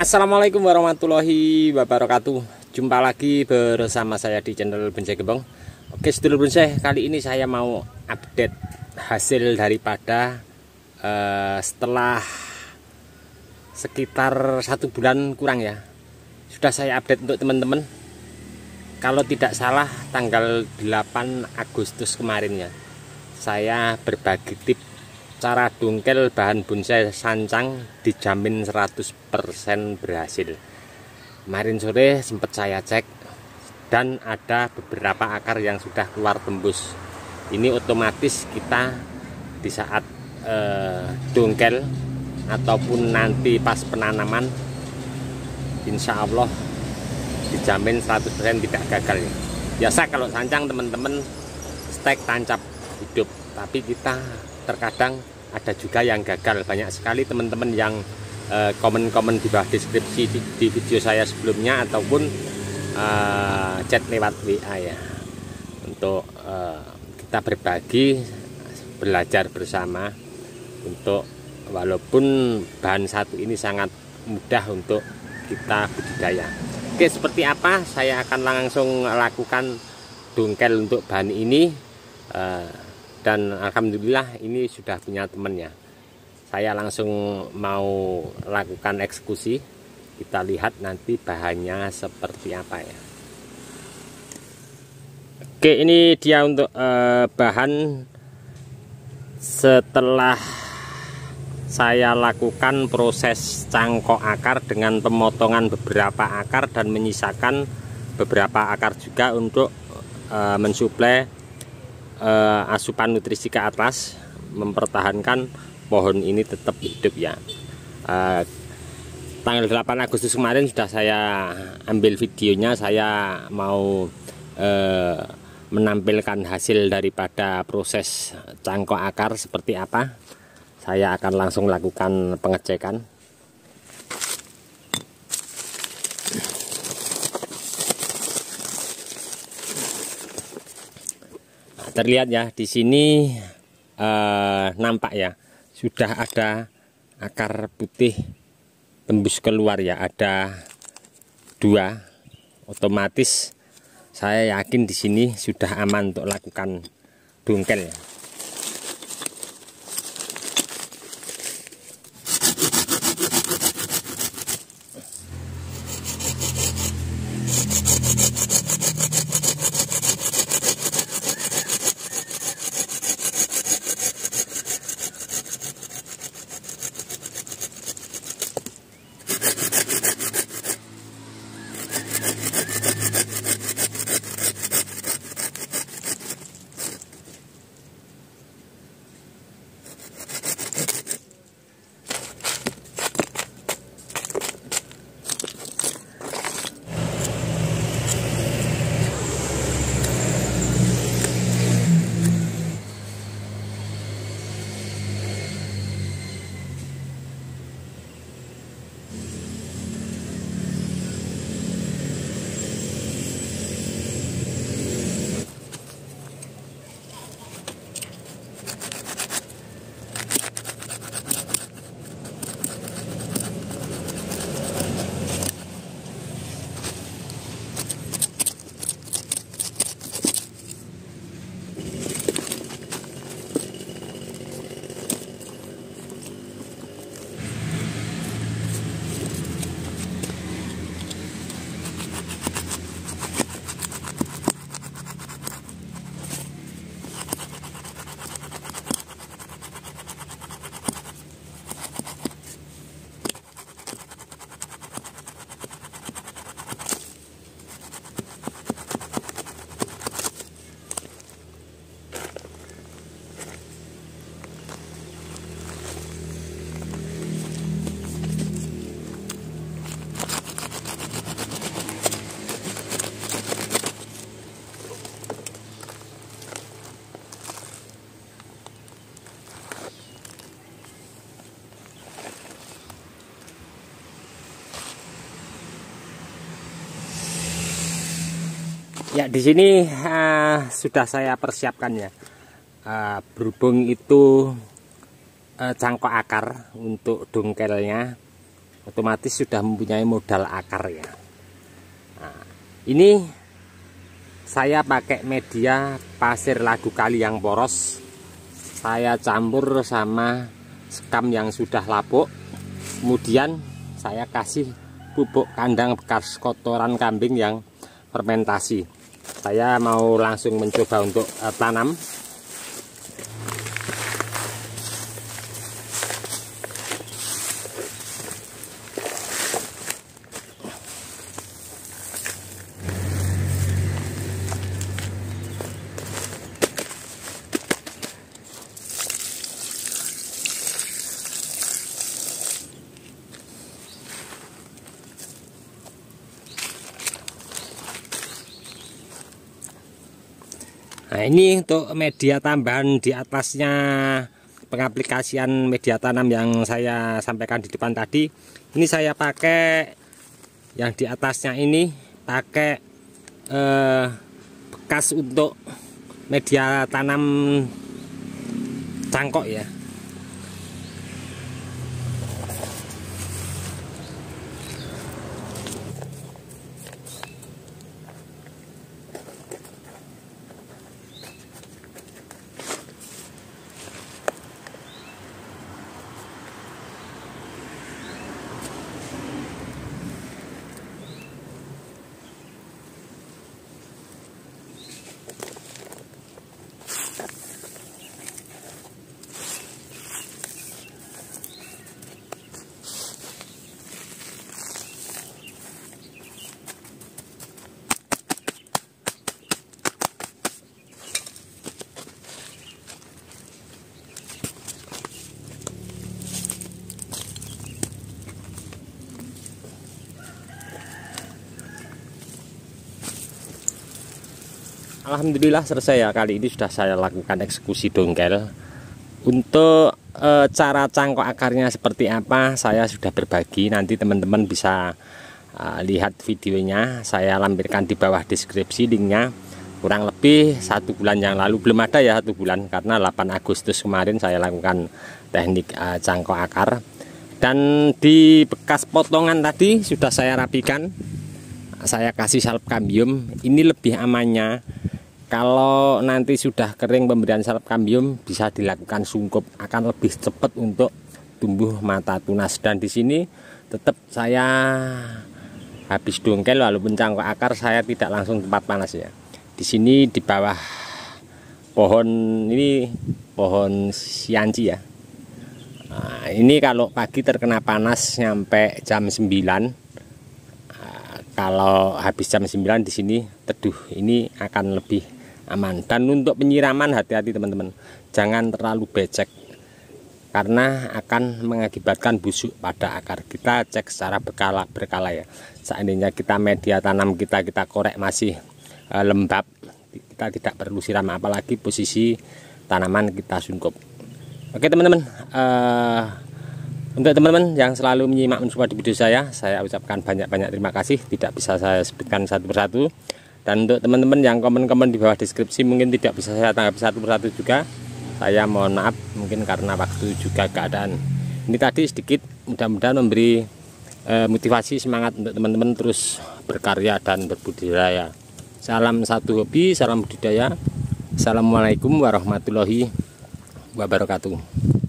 Assalamualaikum warahmatullahi wabarakatuh. Jumpa lagi bersama saya di channel Bonsai Gembong. Oke, sedulur bonsai, kali ini saya mau update hasil daripada setelah sekitar 1 bulan kurang ya. Sudah saya update untuk teman-teman. Kalau tidak salah tanggal 8 Agustus kemarin ya, saya berbagi tips cara dongkel bahan bonsai sancang dijamin 100% berhasil. Kemarin sore sempat saya cek dan ada beberapa akar yang sudah keluar tembus. Ini otomatis kita di saat dongkel ataupun nanti pas penanaman, insya Allah dijamin 100% tidak gagal ya. Biasa kalau sancang teman-teman stek tancap hidup, tapi kita terkadang ada juga yang gagal. Banyak sekali teman-teman yang komen-komen di bawah deskripsi di video saya sebelumnya ataupun chat lewat WA ya, untuk kita berbagi, belajar bersama, untuk walaupun bahan satu ini sangat mudah untuk kita budidaya. Oke, seperti apa saya akan langsung lakukan dongkel untuk bahan ini. Dan alhamdulillah ini sudah punya temannya. Saya langsung mau lakukan eksekusi. Kita lihat nanti bahannya seperti apa ya. Oke, ini dia untuk bahan setelah saya lakukan proses cangkok akar dengan pemotongan beberapa akar dan menyisakan beberapa akar juga untuk mensuplai asupan nutrisi ke atas, mempertahankan pohon ini tetap hidup ya. Tanggal 8 Agustus kemarin sudah saya ambil videonya. Saya mau menampilkan hasil daripada proses cangkok akar seperti apa. Saya akan langsung lakukan pengecekan. Terlihat ya di sini, nampak ya sudah ada akar putih tembus keluar ya, ada 2. Otomatis saya yakin di sini sudah aman untuk lakukan dongkel ya. Ya, di sini sudah saya persiapkan ya. Berhubung itu cangkok akar untuk dongkelnya, otomatis sudah mempunyai modal akar ya. Nah, ini saya pakai media pasir ladu kali yang poros, saya campur sama sekam yang sudah lapuk, kemudian saya kasih pupuk kandang bekas kotoran kambing yang fermentasi. Saya mau langsung mencoba untuk tanam. Nah, ini untuk media tambahan di atasnya pengaplikasian media tanam yang saya sampaikan di depan tadi. Ini saya pakai yang di atasnya ini pakai bekas untuk media tanam cangkok ya. Alhamdulillah selesai ya. Kali ini sudah saya lakukan eksekusi dongkel. Untuk cara cangkok akarnya seperti apa saya sudah berbagi, nanti teman-teman bisa lihat videonya. Saya lampirkan di bawah deskripsi linknya. Kurang lebih 1 bulan yang lalu, belum ada ya 1 bulan, karena 8 Agustus kemarin saya lakukan teknik cangkok akar. Dan di bekas potongan tadi sudah saya rapikan, saya kasih salep kambium. Ini lebih amannya kalau nanti sudah kering pemberian salep kambium, bisa dilakukan sungkup, akan lebih cepat untuk tumbuh mata tunas. Dan di sini tetap saya habis dongkel walaupun cangkok akar saya tidak langsung tempat panas ya. Di sini di bawah pohon ini, pohon sianci ya. Nah, ini kalau pagi terkena panas sampai jam 9. Kalau habis jam 9 di sini teduh, ini akan lebih aman. Dan untuk penyiraman hati-hati teman-teman, jangan terlalu becek karena akan mengakibatkan busuk pada akar. Kita cek secara berkala ya. Seandainya kita media tanam kita korek masih lembab, kita tidak perlu siram, apalagi posisi tanaman kita sungkup. Oke teman-teman, untuk teman-teman yang selalu menyimak mensupport di video saya ucapkan banyak-banyak terima kasih. Tidak bisa saya sebutkan satu persatu. Dan untuk teman-teman yang komen-komen di bawah deskripsi mungkin tidak bisa saya tanggapi satu persatu juga, saya mohon maaf, mungkin karena waktu juga keadaan. Ini tadi sedikit, mudah-mudahan memberi motivasi, semangat untuk teman-teman terus berkarya dan berbudidaya. Salam satu hobi, salam budidaya. Assalamualaikum warahmatullahi wabarakatuh.